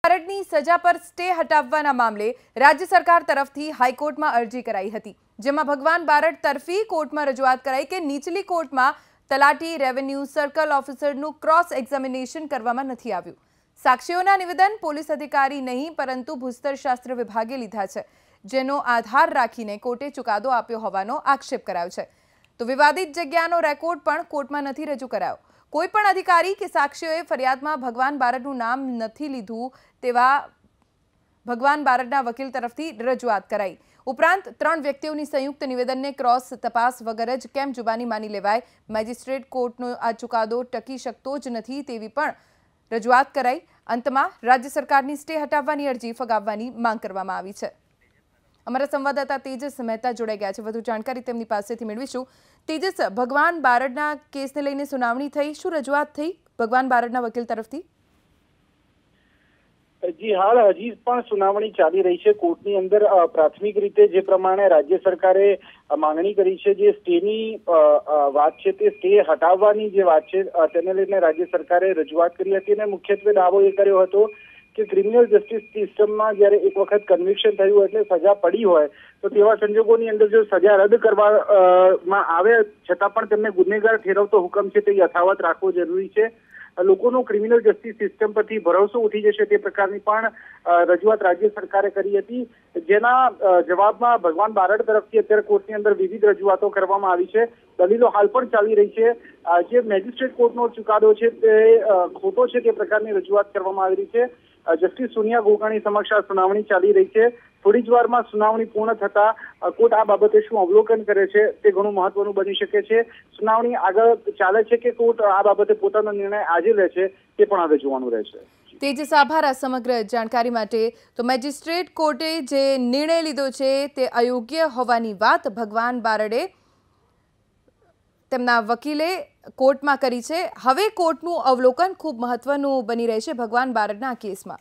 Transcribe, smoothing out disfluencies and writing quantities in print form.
બારડની સજા પર સ્ટે હટાવવાના મામલે રાજ્ય સરકાર તરફથી હાઈકોર્ટમાં અરજી કરાઈ હતી, જેમાં ભગવાન બારડ તરફી કોર્ટમાં રજૂઆત કરાઈ કે નીચલી કોર્ટમાં તલાટી, રેવન્યુ સર્કલ ઓફિસરનું ક્રોસ એક્ઝામિનેશન કરવામાં નથી આવ્યું। સાક્ષીઓના નિવેદન પોલીસ અધિકારી નહીં પરંતુ ભૂસ્તરશાસ્ત્ર વિભાગે લીધા છે, જેનો આધાર રાખીને કોર્ટે ચુકાદો આપ્યો હોવાનો આક્ષેપ કરાયો છે। તો વિવાદિત જગ્યાનો રેકોર્ડ પણ કોર્ટમાં નથી રજૂ કરાયો। कोईपण अधिकारी के साक्षीओए फरियादमां भगवान बारडनुं नाम नथी लीधुं तेवा भगवान बारडना वकील तरफथी रजूआत कराई। उपरांत 3 व्यक्तिओनी संयुक्त निवेदनने क्रॉस तपास वगर ज केम जुबानी मानी लेवाय, मेजिस्ट्रेट कोर्टनो आ चुकादो टकी शकतो ज नथी तेवी पण रजूआत कराई। अंतमां राज्य सरकारनी स्टे हटाववानी अरजी फगाववानी मांग करवामां आवी छे। अमरा संवाददाता तेजस मेहता जोड़ाई गया है, वधु जानकारी तेमनी पासेथी मेळवीशुं। तेजस, भगवान बारडना केसने लईने सुनावणी थई, शुं रजूआत थई भगवान बारडना वकील तरफथी? जी हाल हजी पण सुनावणी चाली रही है। कोर्टनी अंदर प्राथमिक रीते जे प्रमाणे राज्य सरकारे मांगणी करी है, जे स्टेनी वात छे ते स्टे हटाववानी जे वात छे तेने लईने राज्य सरकारे रजूआत करी हती अने मुख्यत्वे दावो ए कर्यो हतो कि क्रिमिनल जस्टिस सिस्टम में जયારે एक वखत कन्विक्शन थयुं एटले सजा पड़ी होय तो तेवा संजोगोनी अंदर जो सजा रद्द करवामां आवे छतां पण तेमने गुનેગાર ठेरवतो हुकम छे ते यथावत राखવો जरूरी छे। लोकोनो क्रिमिनल जस्टिस सिस्टम परथी भरोસો उठी जशे ते प्रकारनी पण रजूआत राज्य सरकारे करी हती, जेना जवाबमां भगवान बारड तरफथी अत्यारे कोर्टनी अंदर विविध रजूआतो करवामां आवी छे। दलीलो हाल पण चाली रही छे। जे मेजिस्ट्रेट कोर्टनो चुकादो छे ते खोटो छे ते प्रकारनी रजूआत करवामां आवी रही छे। जस्टिस सोनिया गोगाणी समक्ष आ सुनावणी चाली रही है। थोड़ी ज वारमां सुनावणी पूर्ण थता कोर्ट आ बाबते शुं अवलोकन करे छे ते घणुं महत्वनुं बनी शके छे। सुनावणी आगळ चाले छे के कोर्ट आ बाबते पोतानो निर्णय आजे ले छे ते पण हवे जोवानुं रहेशे। तेजस, आभार आ समग्र जानकारी माटे। तो मेजिस्ट्रेट कोर्टे जे निर्णय लीधो छे ते अयोग्य होवानी वात भगवान बारडे તેમના વકીલે કોર્ટમાં કરી છે। હવે કોર્ટનું અવલોકન ખૂબ મહત્વનું બની રહેશે ભગવાન બારડના કેસમાં।